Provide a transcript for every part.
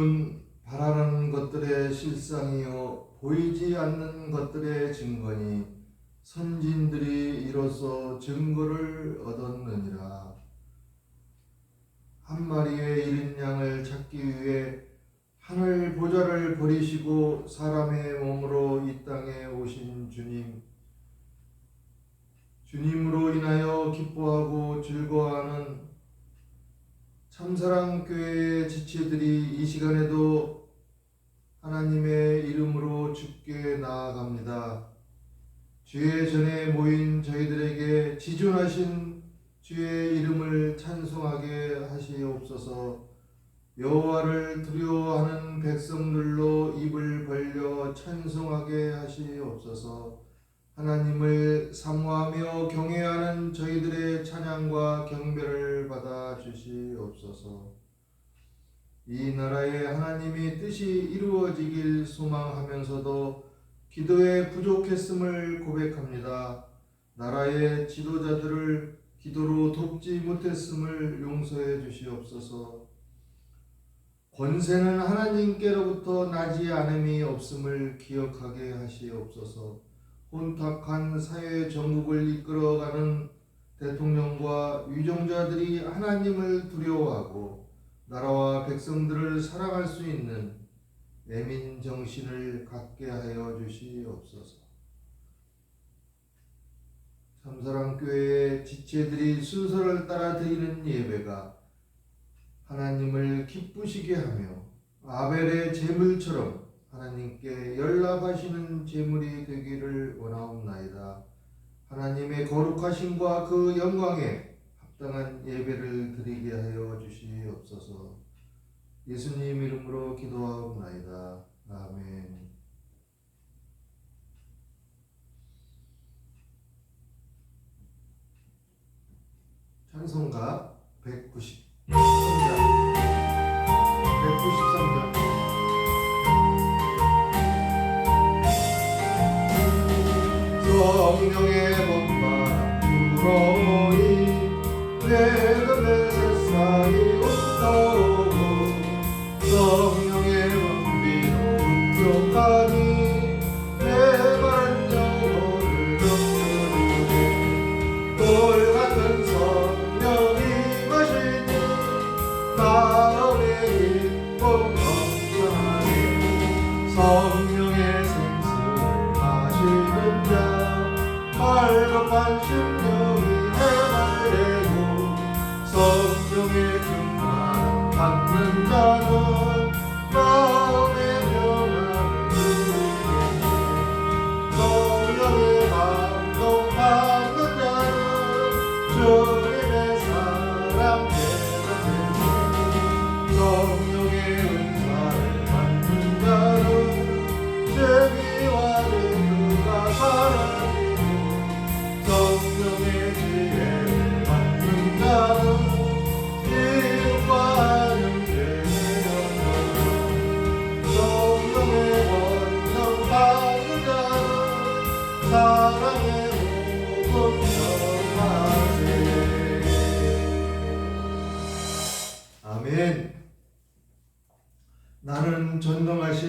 믿음은 바라는 것들의 실상이요 보이지 않는 것들의 증거니 선진들이 이로써 증거를 얻었느니라. 한 마리의 잃은 양을 찾기 위해 하늘 보좌를 버리시고 사람의 몸으로 이 땅에 오신 주님으로 인하여 기뻐하고 즐거워하는 참사랑교회의 지체들이 이 시간에도 하나님의 이름으로 주께 나아갑니다. 주의 전에 모인 저희들에게 지존하신 주의 이름을 찬송하게 하시옵소서. 여호와를 두려워하는 백성들로 입을 벌려 찬송하게 하시옵소서. 하나님을 사모하며 경외하는 저희들의 찬양과 경배를 받아 주시옵소서. 이 나라의 하나님이 뜻이 이루어지길 소망하면서도 기도에 부족했음을 고백합니다. 나라의 지도자들을 기도로 돕지 못했음을 용서해 주시옵소서. 권세는 하나님께로부터 나지 않음이 없음을 기억하게 하시옵소서. 혼탁한 사회 정국을 이끌어가는 대통령과 위정자들이 하나님을 두려워하고 나라와 백성들을 사랑할 수 있는 애민 정신을 갖게 하여 주시옵소서. 참사랑교회의 지체들이 순서를 따라 드리는 예배가 하나님을 기쁘시게 하며 아벨의 제물처럼 하나님께 연락하시는 제물이 되기를 원하옵나이다. 하나님의 거룩하심과 그 영광에 합당한 예배를 드리게 하여 주시옵소서. 예수님 이름으로 기도하옵나이다. 아멘. 찬송가 193장 성령의 법만 불어오니 내 맘에 새싹이 웃어오고 성령의 원비로 운동하니 내 바른 영혼을 넘겨주네. 돌같은 성령이 마시니 마음에 기쁨 넘쳐나네. 성령의 생수를 마시는 자 갈급한 심령이 해발되고 성령의 충만을 받는 자는 마음의 평안을 누리겠네. 성령의 감동 받는 자는 주님의 사랑 배우겠네. 성령의 은사를 받는 자는 죄비와 죄가 사라지고 성령의 지혜를 받는 자는 이웃과 연대되어서 성령의 권능 받는 자는 사랑의 복음 전하세. 아멘. 나는 전능하신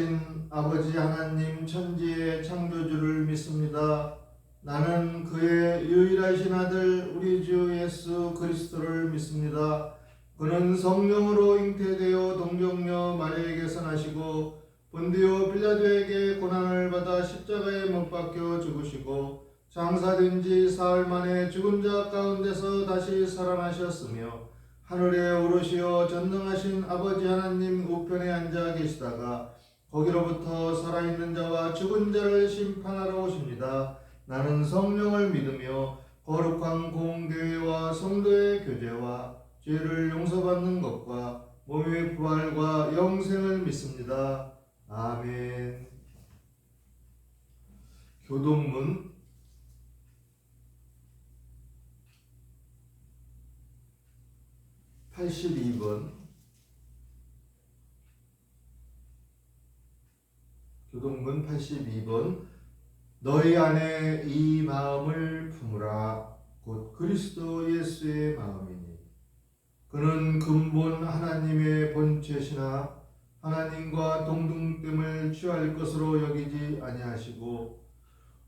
아버지 하나님 천지의 창조주를 믿습니다. 나는 그의 유일하신 아들 우리 주 예수 그리스도를 믿습니다. 그는 성령으로 잉태되어 동정녀 마리아에게서 나시고 본디오 빌라도에게 고난을 받아 십자가에 못 박혀 죽으시고 장사된 지 사흘 만에 죽은 자 가운데서 다시 살아나셨으며 하늘에 오르시어 전능하신 아버지 하나님 우편에 앉아 계시다가 거기로부터 살아있는 자와 죽은 자를 심판하러 오십니다. 나는 성령을 믿으며 거룩한 공교회와 성도의 교제와 죄를 용서받는 것과 몸의 부활과 영생을 믿습니다. 아멘. 교동문 82번 교동문 82번 너희 안에 이 마음을 품으라 곧 그리스도 예수의 마음이니 그는 근본 하나님의 본체시나 하나님과 동등됨을 취할 것으로 여기지 아니하시고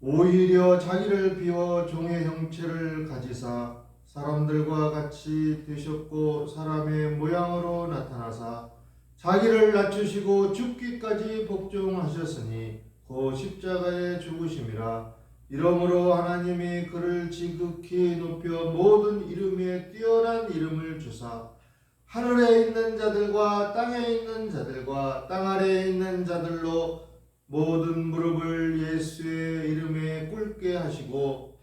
오히려 자기를 비워 종의 형체를 가지사 사람들과 같이 되셨고 사람의 모양으로 나타나사 자기를 낮추시고 죽기까지 복종하셨으니 그 십자가의 죽으심이라. 이러므로 하나님이 그를 지극히 높여 모든 이름에 뛰어난 이름을 주사 하늘에 있는 자들과 땅에 있는 자들과 땅 아래에 있는 자들로 모든 무릎을 예수의 이름에 꿇게 하시고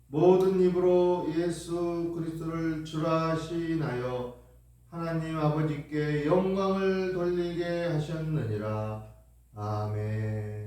모든 입으로 예수 그리스도를 주라 시인하여 하나님 아버지께 영광을 돌리게 하셨느니라. 아멘.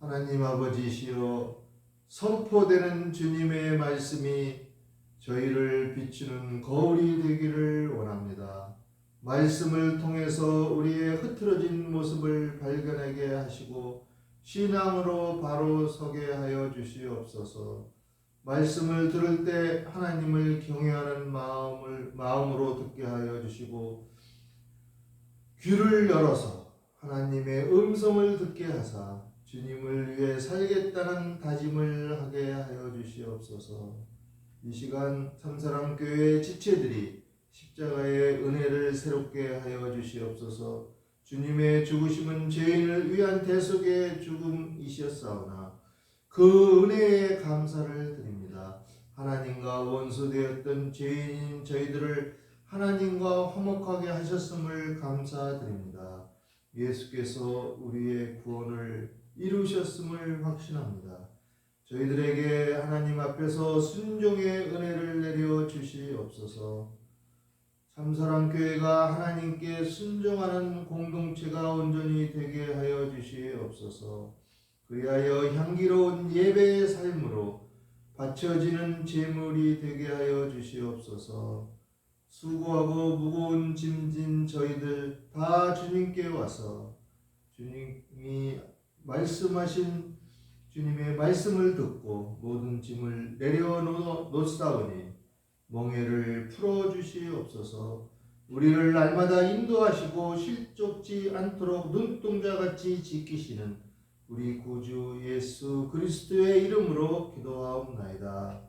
하나님 아버지시여, 선포되는 주님의 말씀이 저희를 비추는 거울이 되기를 원합니다. 말씀을 통해서 우리의 흐트러진 모습을 발견하게 하시고 신앙으로 바로 서게 하여 주시옵소서. 말씀을 들을 때 하나님을 경외하는 마음으로 듣게 하여 주시고 귀를 열어서 하나님의 음성을 듣게 하사 주님을 위해 살겠다는 다짐을 하게 하여 주시옵소서. 이 시간 참사랑교회 지체들이 십자가의 은혜를 새롭게 하여 주시옵소서. 주님의 죽으심은 죄인을 위한 대속의 죽음이셨사오나 그 은혜에 감사를 드립니다. 하나님과 원수되었던 죄인인 저희들을 하나님과 화목하게 하셨음을 감사드립니다. 예수께서 우리의 구원을 이루셨음을 확신합니다. 저희들에게 하나님 앞에서 순종의 은혜를 내려 주시옵소서. 참사랑교회가 하나님께 순종하는 공동체가 온전히 되게 하여 주시옵소서. 그리하여 향기로운 예배의 삶으로 바쳐지는 제물이 되게 하여 주시옵소서. 수고하고 무거운 짐진 저희들 다 주님께 와서 주님이 말씀하신 주님의 말씀을 듣고 모든 짐을 내려놓사오니 멍에를 풀어주시옵소서. 우리를 날마다 인도하시고 실족지 않도록 눈동자같이 지키시는 우리 구주 예수 그리스도의 이름으로 기도하옵나이다.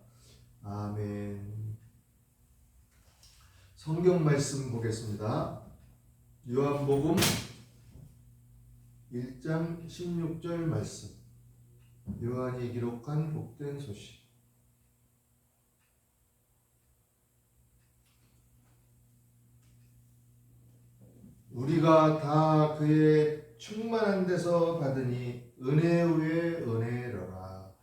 아멘. 성경 말씀 보겠습니다. 요한복음 1장 16절 말씀. 요한이 기록한 복된 소식. 우리가 다 그의 충만한 데서 받으니 은혜 위에 은혜로라.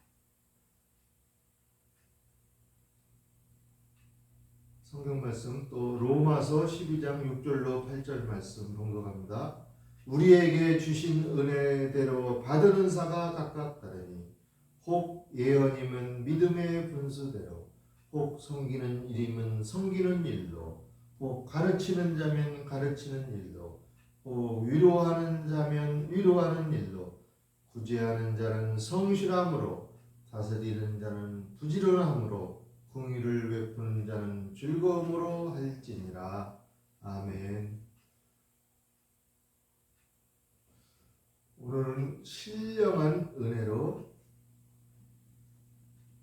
성경 말씀 또 로마서 12장 6절로 8절 말씀 봉독합니다. 우리에게 주신 은혜대로 받은 은사가 각각 다르니 혹 예언이면 믿음의 분수대로, 혹 섬기는 일이면 섬기는 일로, 혹 가르치는 자면 가르치는 일로, 혹 위로하는 자면 위로하는 일로, 구제하는 자는 성실함으로, 다스리는 자는 부지런함으로, 긍휼을 베푸는 자는 즐거움으로 할지니라. 아멘. 오늘은 신령한 은혜로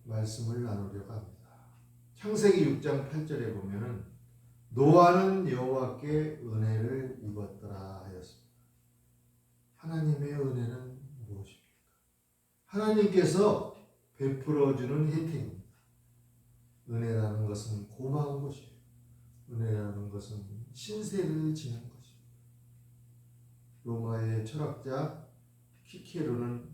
말씀을 나누려고 합니다. 창세기 6장 8절에 보면은 노아는 여호와께 은혜를 입었더라 하였습니다. 하나님의 은혜는 무엇입니까? 하나님께서 베풀어주는 혜택입니다. 은혜라는 것은 고마운 것이에요. 은혜라는 것은 신세를 지는 것입니다. 로마의 철학자 키케로는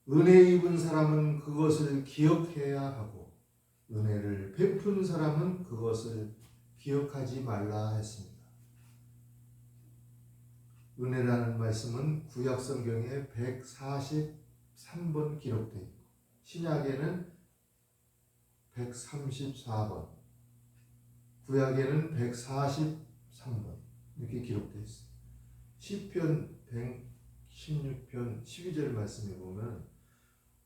은혜 입은 사람은 그것을 기억해야 하고 은혜를 베푼 사람은 그것을 기억하지 말라 했습니다. 은혜라는 말씀은 구약 성경에 143번 기록되어 있고 신약에는 134번, 구약에는 143번 이렇게 기록되어 있습니다. 시편 116편 12절 말씀에 보면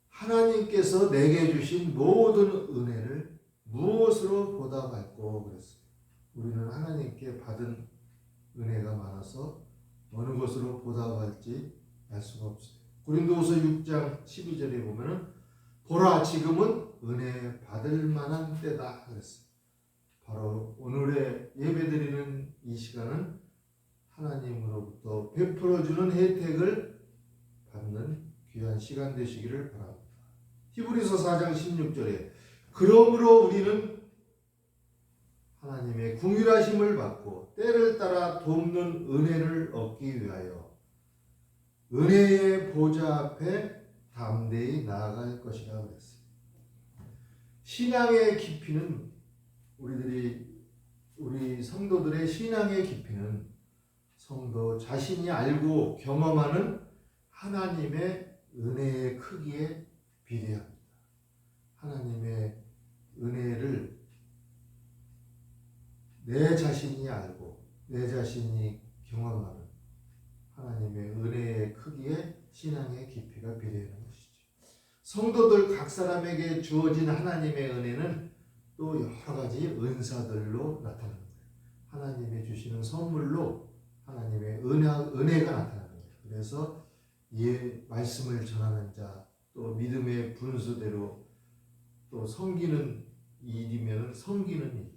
하나님께서 내게 주신 모든 은혜를 무엇으로 보답할꼬 그랬어요. 우리는 하나님께 받은 은혜가 많아서 어느 것으로 보답할지 알 수가 없어요. 고린도후서 6장 12절에 보면은 보라 지금은 은혜 받을 만한 때다 그랬어요. 바로 오늘의 예배드리는 이 시간은 하나님으로부터 베풀어주는 혜택을 받는 귀한 시간 되시기를 바랍니다. 히브리서 4장 16절에 그러므로 우리는 하나님의 긍휼하심을 받고 때를 따라 돕는 은혜를 얻기 위하여 은혜의 보좌 앞에 담대히 나아갈 것이라 그랬어요. 신앙의 깊이는 우리 성도들의 신앙의 깊이는 성도 자신이 알고 경험하는 하나님의 은혜의 크기에 비례합니다. 하나님의 은혜를 내 자신이 알고 내 자신이 경험하는 하나님의 은혜의 크기에 신앙의 깊이가 비례하는 것이죠. 성도들 각 사람에게 주어진 하나님의 은혜는 또 여러 가지 은사들로 나타나는 거예요. 하나님이 주시는 선물로 하나님의 은혜가 나타나는 거예요. 그래서 말씀을 전하는 자, 또 믿음의 분수대로 또 섬기는 일이면 섬기는 일로,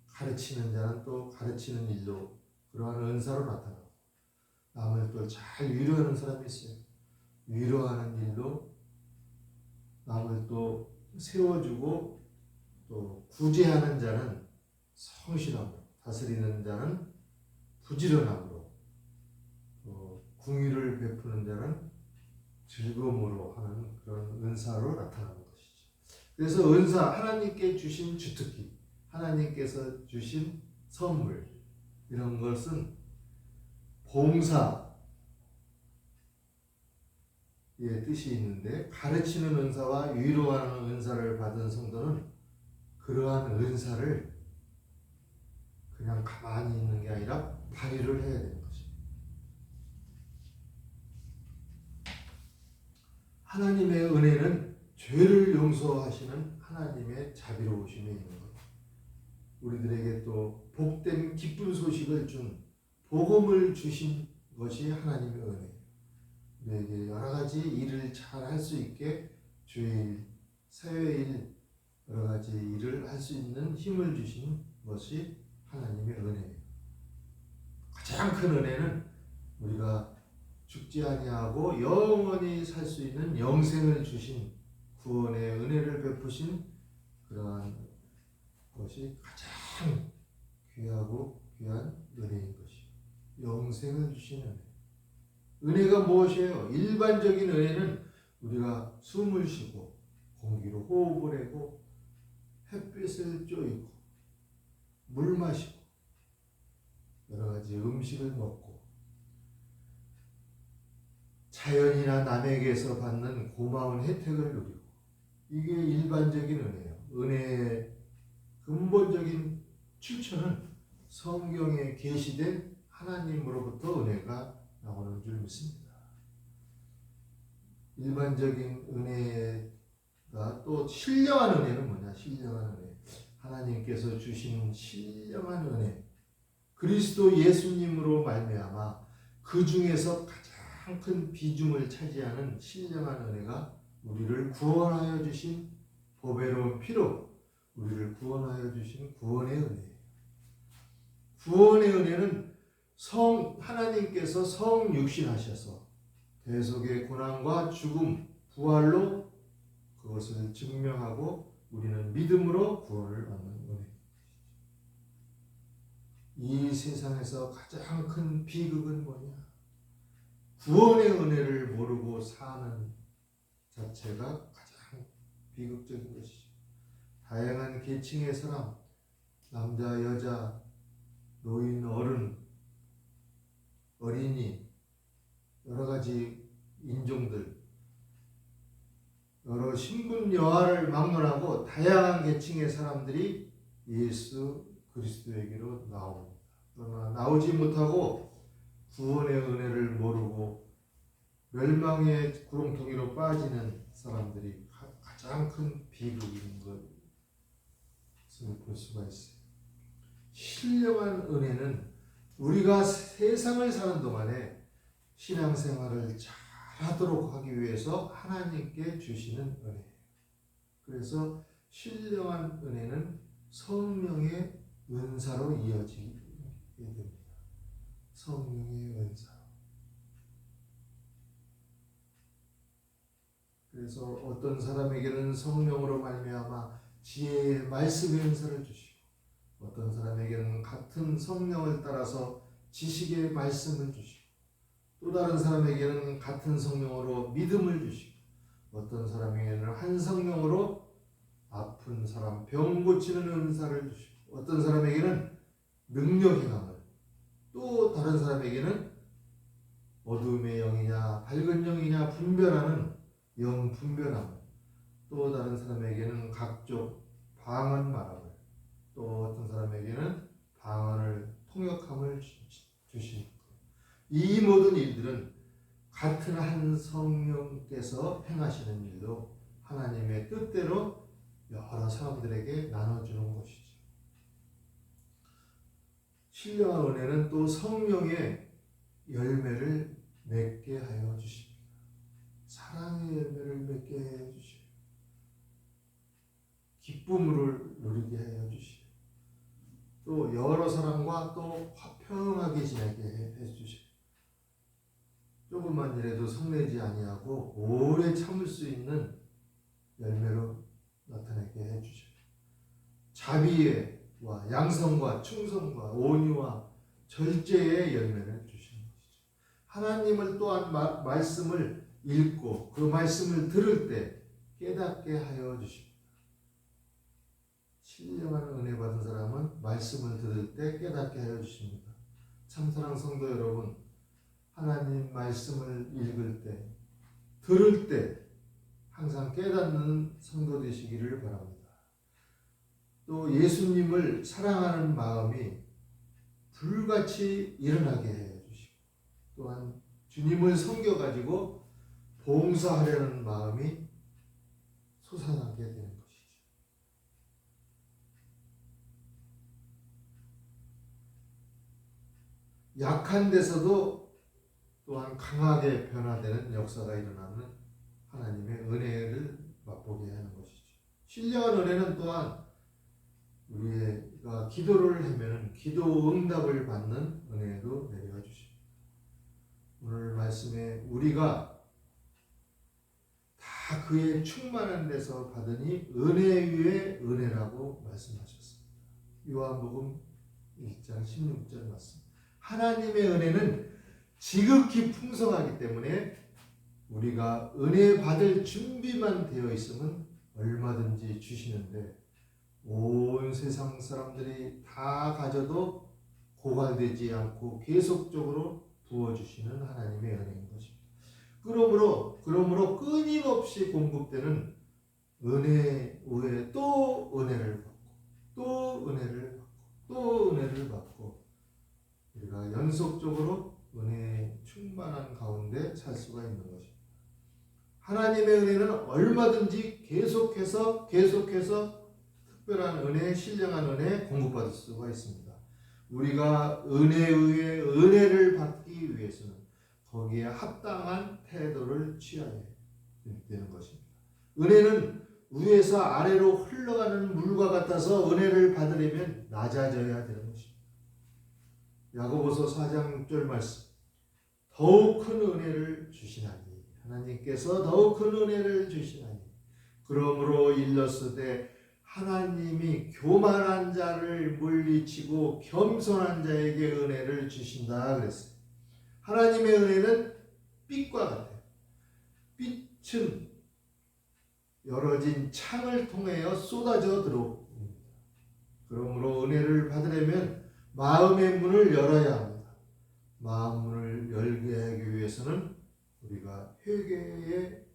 가르치는 자는 또 가르치는 일로 그러한 은사로 나타나고, 남을 또 잘 위로하는 사람이 있어요. 위로하는 일로 남을 또 세워주고, 또 구제하는 자는 성실함으로, 다스리는 자는 부지런함으로, 또 긍휼을 베푸는 자는 즐거움으로 하는 그런 은사로 나타나는 것이죠. 그래서 은사, 하나님께 주신 주특기, 하나님께서 주신 선물, 이런 것은 봉사의 뜻이 있는데, 가르치는 은사와 위로하는 은사를 받은 성도는 그러한 은사를 그냥 가만히 있는 게 아니라 발휘를 해야 되는 것입니다. 하나님의 은혜는 죄를 용서하시는 하나님의 자비로우심에 있는 것. 우리들에게 또 복된 기쁜 소식을 준 복음을 주신 것이 하나님의 은혜예요. 우리에게 여러 가지 일을 잘 할 수 있게 주일, 사회일 여러 가지 일을 할 수 있는 힘을 주신 것이 하나님의 은혜예요. 가장 큰 은혜는 우리가 죽지 아니하고 영원히 살 수 있는 영생을 주신 구원의 은혜를 베푸신 그러한 것이 가장 귀하고 귀한 은혜인 것이요. 영생을 주신 은혜. 은혜가 무엇이에요? 일반적인 은혜는 우리가 숨을 쉬고 공기로 호흡을 하고 햇빛을 쬐고 물 마시고 여러 가지 음식을 먹고 자연이나 남에게서 받는 고마운 혜택을 누리고 이게 일반적인 은혜예요. 은혜의 근본적인 출처는 성경에 계시된 하나님으로부터 은혜가 나오는 줄 믿습니다. 일반적인 은혜가 또 신령한 은혜는 뭐냐? 신령한 은혜. 하나님께서 주신 신령한 은혜. 그리스도 예수님으로 말미암아 그 중에서 가장 큰 비중을 차지하는 신령한 은혜가 우리를 구원하여 주신 보배로운 피로 우리를 구원하여 주신 구원의 은혜예요. 구원의 은혜는 하나님께서 성육신하셔서 대속의 고난과 죽음, 부활로 그것을 증명하고 우리는 믿음으로 구원을 얻는 은혜. 이 세상에서 가장 큰 비극은 뭐냐? 구원의 은혜를 모르고 사는 자체가 가장 비극적인 것이죠. 다양한 계층의 사람, 남자, 여자, 노인, 어른, 어린이, 여러 가지 인종들, 여러 신분 여하를 막론하고 다양한 계층의 사람들이 예수 그리스도에게로 나옵니다. 그러나 나오지 못하고 구원의 은혜를 모르고 멸망의 구렁텅이로 빠지는 사람들이 가장 큰 비극인 것을 볼 수가 있어요. 신령한 은혜는 우리가 세상을 사는 동안에 신앙생활을 잘하도록 하기 위해서 하나님께 주시는 은혜예요. 그래서 신령한 은혜는 성령의 은사로 이어지게 됩니다. 성령의 은사. 그래서 어떤 사람에게는 성령으로 말미암아 지혜의 말씀의 은사를 주시고 어떤 사람에게는 같은 성령을 따라서 지식의 말씀을 주시고 또 다른 사람에게는 같은 성령으로 믿음을 주시고 어떤 사람에게는 한 성령으로 아픈 사람 병 고치는 은사를 주시고 어떤 사람에게는 능력 행함을 또 다른 사람에게는 어둠의 영이냐 밝은 영이냐 분별하는 영 분별함을 또 다른 사람에게는 각종 방언 말함을 또 어떤 사람에게는 방언을 통역함을 주신 이 모든 일들은 같은 한 성령께서 행하시는 일도 하나님의 뜻대로 여러 사람들에게 나눠주는 것이죠. 신령한 은혜는 또 성령의 열매를 맺게 하여 주십니다. 사랑의 열매를 맺게 하여 주시고 기쁨을 누리게 하여 주시고 또 여러 사람과 또 화평하게 지내게 해 주시고 조금만 일해도 성내지 아니하고 오래 참을 수 있는 열매로 나타내게 해 주시고 자비와 양성과 충성과 온유와 절제의 열매를 주시는 것이죠. 하나님을 또한 말씀을 읽고 그 말씀을 들을 때 깨닫게 하여 주십니다. 신령한 은혜 받은 사람은 말씀을 들을 때 깨닫게 하여 주십니다. 참사랑 성도 여러분, 하나님 말씀을 읽을 때, 들을 때 항상 깨닫는 성도 되시기를 바랍니다. 또 예수님을 사랑하는 마음이 불같이 일어나게 해주시고, 또한 주님을 섬겨가지고 봉사하려는 마음이 솟아나게 되는 것이죠. 약한 데서도 또한 강하게 변화되는 역사가 일어나는 하나님의 은혜를 맛보게 하는 것이죠. 신령한 은혜는 또한 우리가 기도를 하면은 기도 응답을 받는 은혜도 내려와 주십니다. 오늘 말씀에 우리가 다 그의 충만한 데서 받으니 은혜 위에 은혜라고 말씀하셨습니다. 요한복음 1장 16절 말씀. 하나님의 은혜는 지극히 풍성하기 때문에 우리가 은혜 받을 준비만 되어 있으면 얼마든지 주시는데, 온 세상 사람들이 다 가져도 고갈되지 않고 계속적으로 부어주시는 하나님의 은혜인 것입니다. 그러므로 끊임없이 공급되는 은혜 외에 또 은혜를 받고, 또 은혜를 받고, 또 은혜를 받고, 우리가 연속적으로 은혜에 충만한 가운데 살 수가 있는 것입니다. 하나님의 은혜는 얼마든지 계속해서 특별한 은혜, 신령한 은혜 공급받을 수가 있습니다. 우리가 은혜 위에 은혜를 받기 위해서는 거기에 합당한 태도를 취해야 되는 것입니다. 은혜는 위에서 아래로 흘러가는 물과 같아서 은혜를 받으려면 낮아져야 되는 것입니다. 야고보서 4장 6절 말씀. 더욱 큰 은혜를 주시나니, 하나님께서 더욱 큰 은혜를 주시나니, 그러므로 일렀으되 하나님이 교만한 자를 물리치고 겸손한 자에게 은혜를 주신다 그랬어요. 하나님의 은혜는 빛과 같아요. 빛은 열어진 창을 통하여 쏟아져 들어옵니다. 그러므로 은혜를 받으려면 마음의 문을 열어야 합니다. 마음 문을 열게 하기 위해서는 우리가 회개의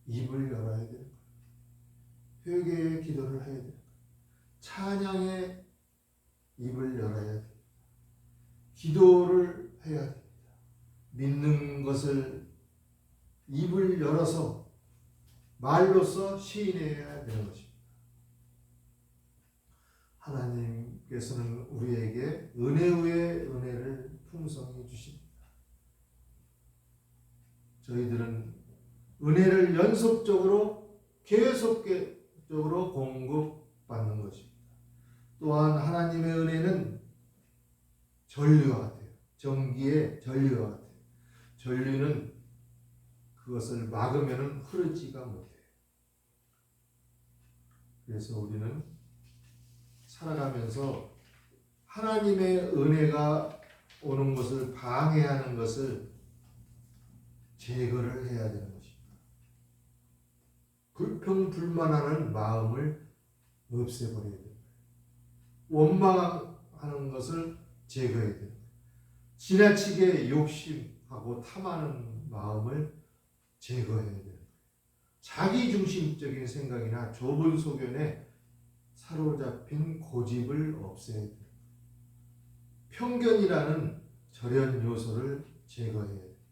입을 열어야 됩니다. 회개의 기도를 해야 됩니다. 찬양의 입을 열어야 됩니다. 기도를 해야 됩니다. 믿는 것을 입을 열어서 말로써 시인해야 되는 것입니다. 하나님께서는 우리에게 은혜 위에 은혜를 풍성히 주십니다. 저희들은 은혜를 연속적으로 계속적으로 공급받는 것입니다. 또한 하나님의 은혜는 전류와 같아요. 전기의 전류와 같아요. 전류는 그것을 막으면 흐르지가 못해요. 그래서 우리는 살아가면서 하나님의 은혜가 오는 것을 방해하는 것을 제거를 해야 되는 것입니다. 불평불만하는 마음을 없애버려야 됩니다. 원망하는 것을 제거해야 됩니다. 지나치게 욕심하고 탐하는 마음을 제거해야 됩니다. 자기중심적인 생각이나 좁은 소견에 사로잡힌 고집을 없애야 됩니다. 편견이라는 절연 요소를 제거해야 됩니다.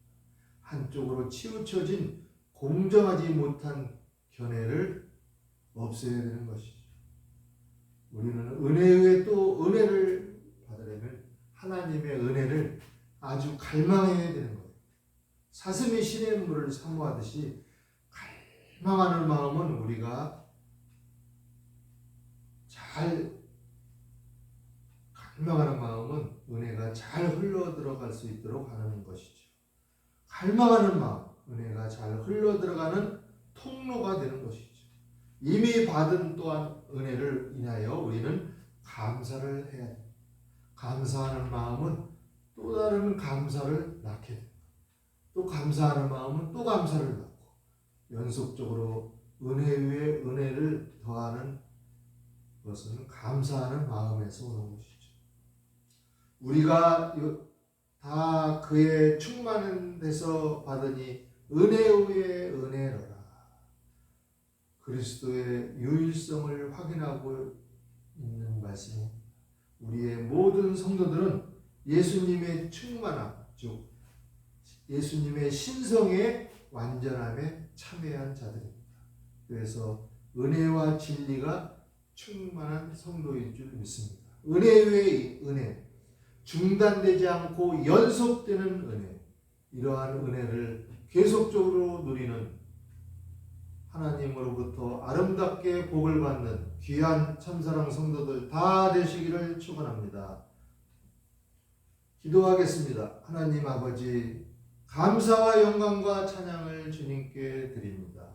한쪽으로 치우쳐진 공정하지 못한 견해를 없애야 되는 것이죠. 우리는 은혜 위에 또 은혜를 받으려면 하나님의 은혜를 아주 갈망해야 되는 거예요. 사슴이 시냇물을 사모하듯이 갈망하는 마음은 우리가 갈망하는 마음은 은혜가 잘 흘러 들어갈 수 있도록 하는 것이죠. 갈망하는 마음, 은혜가 잘 흘러 들어가는 통로가 되는 것이죠. 이미 받은 또한 은혜를 인하여 우리는 감사를 해야 됩니다. 감사하는 마음은 또 다른 감사를 낳게 됩니다. 또 감사하는 마음은 또 감사를 낳고, 연속적으로 은혜 위에 은혜를 더하는 것은 감사하는 마음에서 오는 것이죠. 우리가 다 그의 충만한 데서 받으니 은혜 위에 은혜로라. 그리스도의 유일성을 확인하고 있는 말씀입니다. 우리의 모든 성도들은 예수님의 충만함, 즉 예수님의 신성의 완전함에 참여한 자들입니다. 그래서 은혜와 진리가 충만한 성도일 줄 믿습니다. 은혜 외의 은혜, 중단되지 않고 연속되는 은혜, 이러한 은혜를 계속적으로 누리는 하나님으로부터 아름답게 복을 받는 귀한 참사랑 성도들 다 되시기를 축원합니다. 기도하겠습니다. 하나님 아버지, 감사와 영광과 찬양을 주님께 드립니다.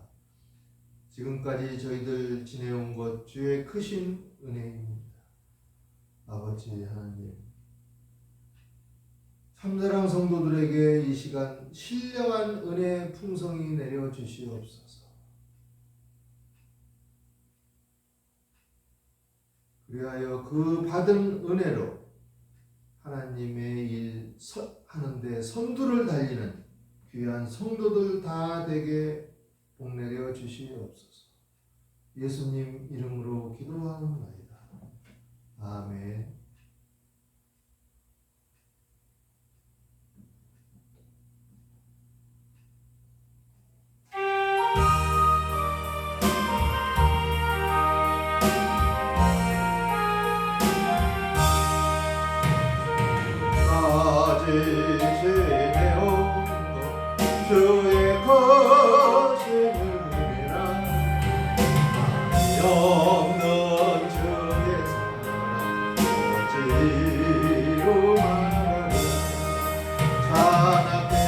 지금까지 저희들 지내온 것 주의 크신 은혜입니다. 아버지 하나님, 참사랑 성도들에게 이 시간 신령한 은혜의 풍성이 내려 주시옵소서. 그리하여 그 받은 은혜로 하나님의 일 하는데 선두를 달리는 귀한 성도들 다 되게 복 내려 주시옵소서. 예수님 이름으로 기도하옵나이다. 아멘. 주의 거심이라 없는 주의 사랑 어찌로 말하리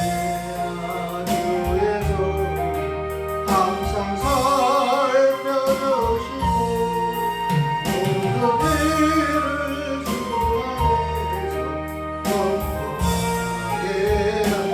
찬양해야 주의 손 항상 살펴주시고 모든 일을 주 안에서 건강하게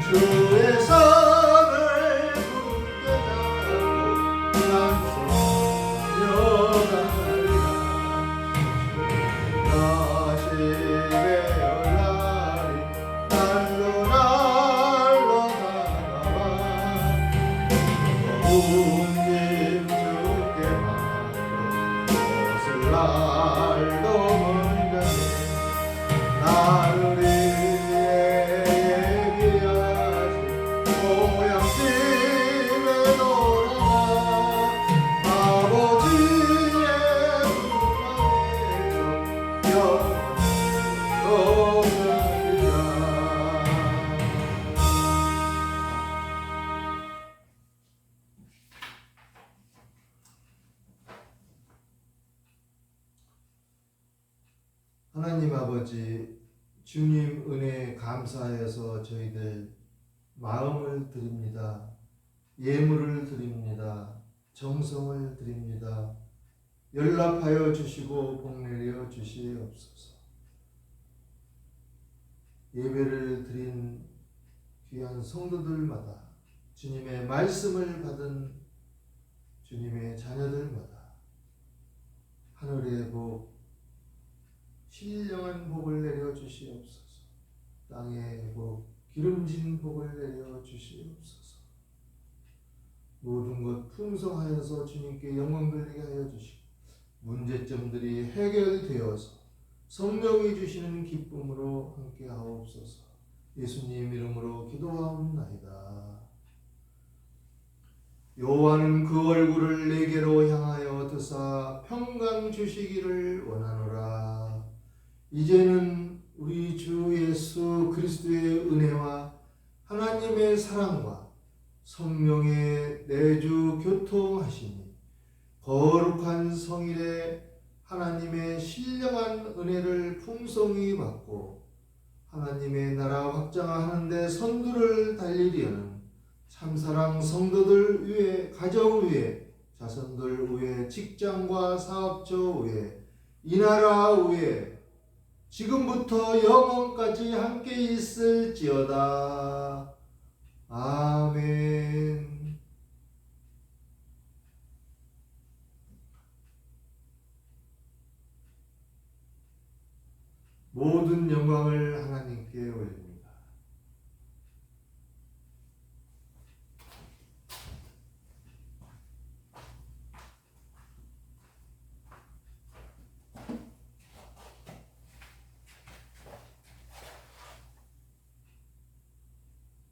주의 손을 굳게 잡고 찬송하리라. 다시 배울날이 날로 다가와 온님 주께 맡겨 것을 날도 멀리 나를 하나님 아버지, 주님 은혜에 감사해서 저희들 마음을 드립니다. 예물을 드립니다. 정성을 드립니다. 연락하여 주시고 복내려 주시옵소서. 예배를 드린 귀한 성도들마다, 주님의 말씀을 받은 주님의 자녀들마다 하늘의 복, 신령한 복을 내려 주시옵소서. 땅의 복, 기름진 복을 내려 주시옵소서. 모든 것 풍성하여서 주님께 영광 돌리게 하여 주시고 문제점들이 해결되어서 성령이 주시는 기쁨으로 함께 하옵소서. 예수님 이름으로 기도하옵나이다. 여호와는 그 얼굴을 내게로 향하여 드사 평강 주시기를 원하노라. 이제는 우리 주 예수 그리스도의 은혜와 하나님의 사랑과 성령의 내주 교통하시니 거룩한 성일에 하나님의 신령한 은혜를 풍성히 받고 하나님의 나라 확장하는 데 선두를 달리려는 참사랑 성도들 위에, 가정 위에, 자손들 위에, 직장과 사업처 위에, 이 나라 위에 지금부터 영원까지 함께 있을지어다. 아멘. 모든 영광을 하나님께 올립니다.